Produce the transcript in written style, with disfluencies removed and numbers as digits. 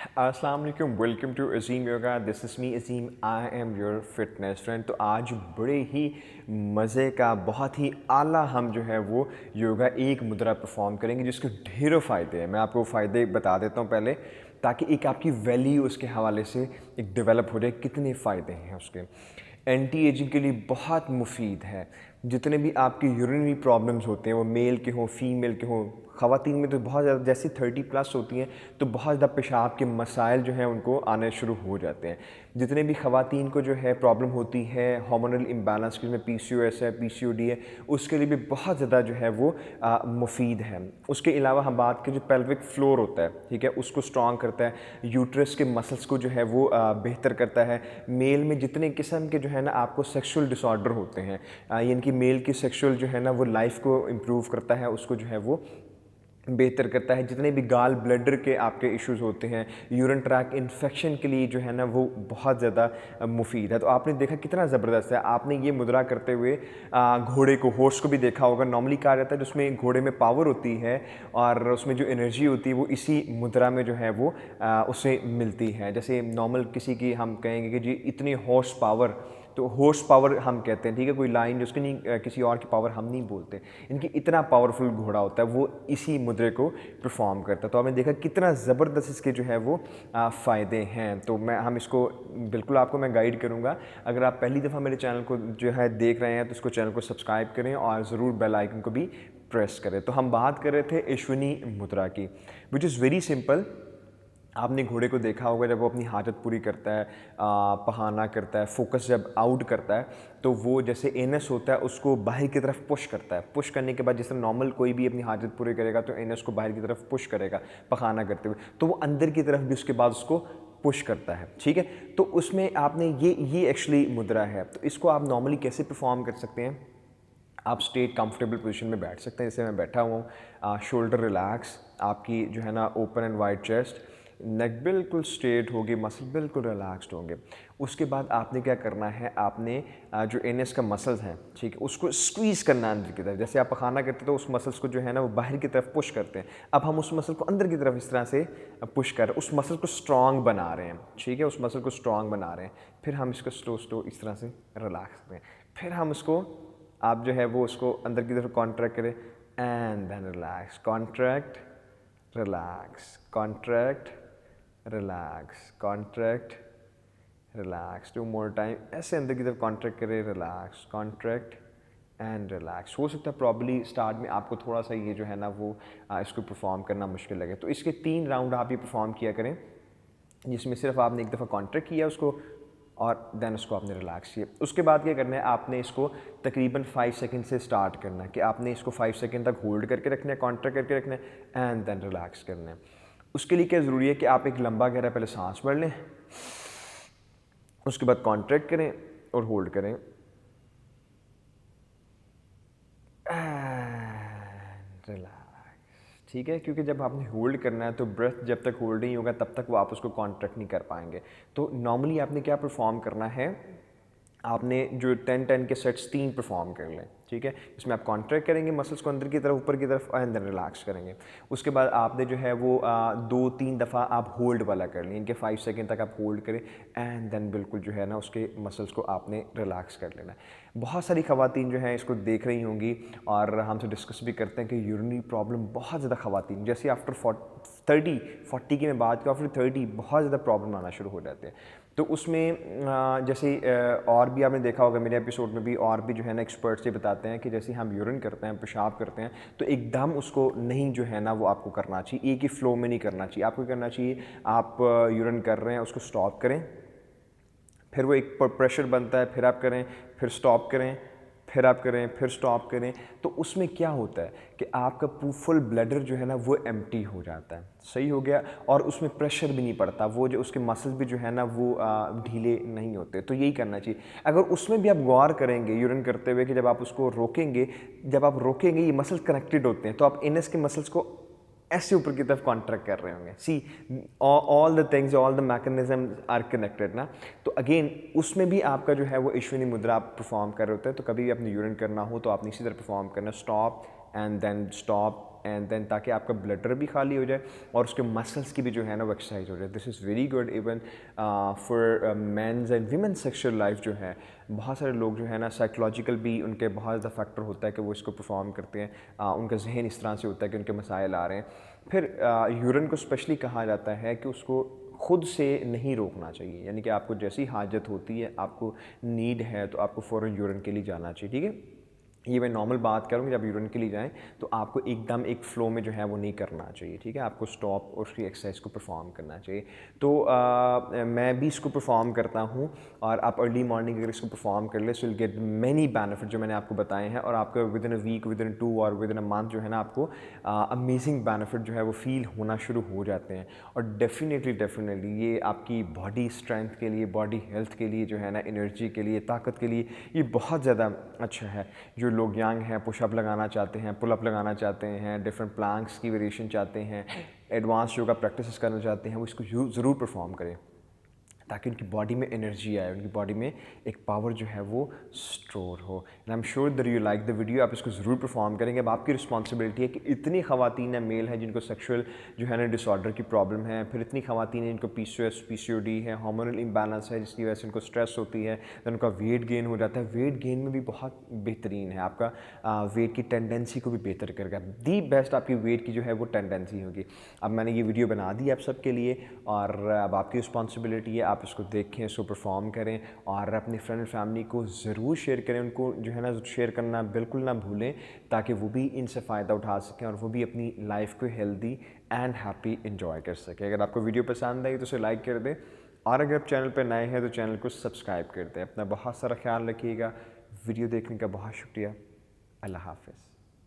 अस्सलाम वालेकुम, welcome to Azeem Yoga. This is me Azeem, I am your fitness friend. तो आज बड़े ही मज़े का, बहुत ही आला हम जो है वो योगा एक मुद्रा परफॉर्म करेंगे जिसके ढेरों फ़ायदे हैं। मैं आपको फ़ायदे बता देता हूँ पहले, ताकि एक आपकी वैल्यू उसके हवाले से एक डेवलप हो जाए, कितने फ़ायदे हैं उसके। एंटी एजिंग के लिए बहुत मुफीद है। जितने भी आपके यूरिनरी प्रॉब्लम्स होते हैं, वो मेल के हों फीमेल के हों, ख़वातीन में तो बहुत ज़्यादा, जैसे 30+ होती हैं तो बहुत ज़्यादा पेशाब के मसाइल जो हैं उनको आने शुरू हो जाते हैं। जितने भी ख़वातीन को जो है प्रॉब्लम होती है हार्मोनल इम्बैलेंस की, जिसमें पीसीओएस है, पीसीओडी है, उसके लिए भी बहुत ज़्यादा जो है वो मुफीद है। उसके अलावा हम बात करें, जो पेल्विक फ्लोर होता है, ठीक है, उसको स्ट्रॉन्ग करता है। यूट्रस के मसल्स को जो है वो बेहतर करता है। मेल में जितने किस्म के जो है ना आपको सेक्सुअल डिसऑर्डर होते हैं, यानी कि मेल की सेक्सुअल जो है ना वो लाइफ को इम्प्रूव करता है, उसको जो है वो बेहतर करता है। जितने भी गाल ब्लैडर के आपके इश्यूज़ होते हैं, यूरिन ट्रैक इन्फेक्शन के लिए जो है ना वो बहुत ज़्यादा मुफीद है। तो आपने देखा कितना ज़बरदस्त है। आपने ये मुद्रा करते हुए घोड़े को, हॉर्स को भी देखा होगा। नॉर्मली कहा जाता है जिसमें घोड़े में पावर होती है और उसमें जो एनर्जी होती है वो इसी मुद्रा में जो है वो उसे मिलती है। जैसे नॉर्मल किसी की हम कहेंगे कि जी इतनी हॉर्स पावर, तो हॉर्स पावर हम कहते हैं, ठीक है, कोई लाइन जिसकी नहीं, किसी और की पावर हम नहीं बोलते। इनकी इतना पावरफुल घोड़ा होता है, वो इसी मुद्रे को परफॉर्म करता है। तो आपने देखा कितना ज़बरदस्त इसके जो है वो फ़ायदे हैं। तो हम इसको बिल्कुल आपको मैं गाइड करूँगा। अगर आप पहली दफ़ा मेरे चैनल को जो है देख रहे हैं तो इसको चैनल को सब्सक्राइब करें और ज़रूर बेल आइकन को भी प्रेस करें। तो हम बात कर रहे थे अश्विनी मुद्रा की, विच इज़ वेरी सिंपल। आपने घोड़े को देखा होगा, जब वो अपनी हाजत पूरी करता है, पहाना करता है, फोकस जब आउट करता है, तो वो जैसे एनस होता है उसको बाहर की तरफ पुश करता है। पुश करने के बाद जैसे नॉर्मल कोई भी अपनी हाजत पूरी करेगा तो एनस को बाहर की तरफ पुश करेगा पखाना करते हुए, तो वो अंदर की तरफ भी उसके बाद उसको पुश करता है, ठीक है। तो उसमें आपने ये एक्चुअली मुद्रा है। तो इसको आप नॉर्मली कैसे परफॉर्म कर सकते हैं? आप स्ट्रेट कंफर्टेबल पोजीशन में बैठ सकते हैं, जैसे मैं बैठा हुआ हूँ। शोल्डर रिलैक्स, आपकी जो है ना ओपन एंड वाइड चेस्ट, नेक बिल्कुल स्ट्रेट होगी, मसल बिल्कुल रिलैक्स्ड होंगे। उसके बाद आपने क्या करना है, आपने जो एनएस का मसल्स हैं, ठीक है, उसको स्क्वीज़ करना है अंदर की तरफ। जैसे आप पखाना करते हैं तो उस मसल्स को जो है ना वो बाहर की तरफ पुश करते हैं। अब हम उस मसल को अंदर की तरफ इस तरह से पुश कर रहे हैं, उस मसल को स्ट्रॉन्ग बना रहे हैं, ठीक है, उस मसल को स्ट्रॉन्ग बना रहे हैं। फिर हम इसको स्लो स्लो इस तरह से रिलैक्स करें। फिर हम उसको, आप जो है वो उसको अंदर की तरफ कॉन्ट्रैक्ट करें and then relax, contract, relax, contract, relax, contract, relax. 2 more time ऐसे अंदर की तरफ कॉन्ट्रैक्ट करें, रिलैक्स, कॉन्ट्रैक्ट एंड रिलैक्स। हो सकता है प्रॉब्ली स्टार्ट में आपको थोड़ा सा ये जो है ना वो इसको परफॉर्म करना मुश्किल लगे, तो इसके 3 राउंड आप ये परफॉर्म किया करें, जिसमें सिर्फ आपने एक दफ़ा कॉन्ट्रैक्ट किया उसको और देन उसको आपने रिलैक्स किया। उसके बाद क्या करना है, आपने इसको तकरीबन 5 सेकंड से स्टार्ट करना है, कि आपने इसको 5 सेकंड तक होल्ड करके रखना है, कॉन्ट्रैक्ट करके रखना है एंड देन रिलैक्स करना है। उसके लिए क्या ज़रूरी है कि आप एक लंबा गहरा पहले सांस भर लें, उसके बाद कॉन्ट्रैक्ट करें और होल्ड करें एंड रिलैक्स, ठीक है। क्योंकि जब आपने होल्ड करना है तो ब्रेथ जब तक होल्ड नहीं होगा तब तक वो आप उसको कॉन्ट्रैक्ट नहीं कर पाएंगे। तो नॉर्मली आपने क्या परफॉर्म करना है, आपने जो 10-10 के सेट्स 3 परफॉर्म कर लें, ठीक है। इसमें आप कॉन्ट्रैक्ट करेंगे मसल्स को अंदर की तरफ, ऊपर की तरफ, एंड देन रिलैक्स करेंगे। उसके बाद आपने जो है वो 2-3 दफ़ा आप होल्ड वाला कर लें, इनके 5 सेकंड तक आप होल्ड करें एंड देन बिल्कुल जो है ना उसके मसल्स को आपने रिलैक्स कर लेना है। बहुत सारी ख़वातीन जो हैं इसको देख रही होंगी और हमसे डिस्कस भी करते हैं कि यूरिनरी प्रॉब्लम बहुत ज़्यादा ख़वातीन, जैसे आफ्टर 40 की मैं बात करूँ, आफ्टर 30 बहुत ज़्यादा प्रॉब्लम आना शुरू हो जाते हैं। तो उसमें जैसे और भी आपने देखा होगा मेरे एपिसोड में भी, और भी जो है ना एक्सपर्ट्स ये बताते हैं कि जैसे हम यूरिन करते हैं, पेशाब करते हैं, तो एकदम उसको नहीं जो है ना वो आपको करना चाहिए, एक ही फ्लो में नहीं करना चाहिए। आपको करना चाहिए, आप यूरिन कर रहे हैं उसको स्टॉप करें, फिर वो एक प्रेशर बनता है, फिर आप करें, फिर स्टॉप करें, फिर आप करें, फिर स्टॉप करें। तो उसमें क्या होता है कि आपका फुल ब्लैडर जो है ना वो एम्प्टी हो जाता है, सही हो गया, और उसमें प्रेशर भी नहीं पड़ता, वो जो उसके मसल्स भी जो है ना वो ढीले नहीं होते। तो यही करना चाहिए। अगर उसमें भी आप गौर करेंगे यूरिन करते हुए कि जब आप उसको रोकेंगे, जब आप रोकेंगे ये मसल्स कनेक्टेड होते हैं, तो आप इनस के मसल्स को ऐसे ऊपर की तरफ कॉन्ट्रैक्ट कर रहे होंगे। See all the things, all the mechanism are connected ना। तो अगेन उसमें भी आपका जो है वो अश्विनी मुद्रा आप परफॉर्म कर रहे होते हैं। तो कभी भी अपने यूरिन करना हो तो आपने इसी तरह परफॉर्म करना, stop and then stop and then ताकि आपका ब्लडर भी खाली हो जाए और उसके मसल्स की भी जो है ना वो एक्सरसाइज हो जाए। This is very good even for mens and women sexual life जो है। बहुत सारे लोग जो है ना साइकोलॉजिकल भी उनके बहुत ज़्यादा फैक्टर होता है कि वो इसको परफॉर्म करते हैं, उनका जहन इस तरह से होता है कि उनके मसाइल आ रहे हैं। फिर यूरिन को स्पेशली कहा जाता है कि उसको खुद से नहीं रोकना चाहिए, यानी कि आपको जैसी हाजत होती है, आपको नीड है तो आपको फ़ौरन यूरिन के लिए जाना चाहिए, ठीक है। ये मैं नॉर्मल बात करूँ, जब यूरिन के लिए जाएं तो आपको एकदम एक फ़्लो में जो है वो नहीं करना चाहिए, ठीक है। आपको स्टॉप और उसकी एक्सरसाइज को परफॉर्म करना चाहिए। तो मैं भी इसको परफॉर्म करता हूँ और आप अर्ली मॉर्निंग अगर इसको परफॉर्म कर ले so will get many benefit जो मैंने आपको बताए हैं, और आपका within a week, within 2 और विद इन अ मंथ जो है ना आपको अमेजिंग बेनिफिट जो है वो फील होना शुरू हो जाते हैं। और डेफिनेटली ये आपकी बॉडी स्ट्रेंथ के लिए, बॉडी हेल्थ के लिए जो है ना, एनर्जी के लिए, ताकत के लिए ये बहुत ज़्यादा अच्छा है। जो लोग यंग हैं, पुशअप लगाना चाहते हैं, पुल अप लगाना चाहते हैं, डिफरेंट प्लैंक्स की वेरिएशन चाहते हैं, एडवांस योगा प्रैक्टिसेस करना चाहते हैं, वो इसको ज़रूर परफॉर्म करें ताकि उनकी बॉडी में एनर्जी आए, उनकी बॉडी में एक पावर जो है वो स्टोर हो। And I am sure that you like the video. आप इसको ज़रूर परफॉर्म करेंगे। अब आपकी रिस्पॉन्सिबिलिटी है कि इतनी ख़वातीन है, मेल है जिनको सेक्सुअल जो है ना डिसऑर्डर की प्रॉब्लम है, फिर इतनी ख़वातीन है जिनको PCOS PCOD है, हार्मोनल इम्बैलेंस है जिसकी वजह से उनको स्ट्रेस होती है, तो उनका वेट गेन हो जाता है। वेट गेन में भी बहुत बेहतरीन है, आपका वेट की टेंडेंसी को भी बेहतर करेगा। दी बेस्ट आपकी वेट की जो है वो टेंडेंसी होगी। अब मैंने ये वीडियो बना दी आप सबके लिए और अब आपकी रिस्पॉन्सिबिलिटी है, आप इसको देखें, इसको परफॉर्म करें और अपने फ्रेंड एंड फैमिली को ज़रूर शेयर करें। उनको जो है ना शेयर करना बिल्कुल ना भूलें ताकि वो भी इनसे फ़ायदा उठा सकें और वो भी अपनी लाइफ को हेल्दी एंड हैप्पी इंजॉय कर सकें। अगर आपको वीडियो पसंद आई तो उसे लाइक कर दें और अगर आप चैनल पर नए हैं तो चैनल को सब्सक्राइब कर दें। अपना बहुत सारा ख्याल रखिएगा। वीडियो देखने का बहुत शुक्रिया। अल्लाह हाफ़िज़।